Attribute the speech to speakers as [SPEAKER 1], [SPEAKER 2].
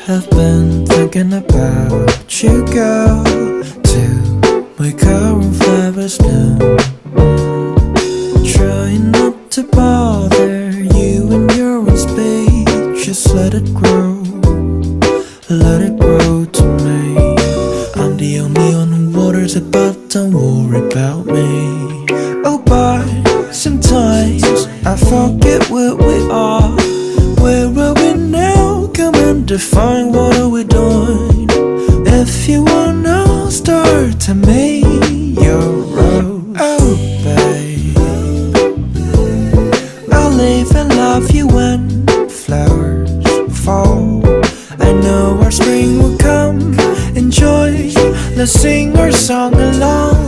[SPEAKER 1] have been thinking about you, girl, till my current flowers bloom. Trying not to bother you when you're in space. Just let it grow to me. I'm the only one who waters it, but don't worry about me. Oh, but sometimes I forget where we are. Where are we now? Come and define, what are we doing? If you wanna start to make your road, oh babe, I'll live and love you when flowers fall. I know our spring will come. Enjoy, let's sing our song along.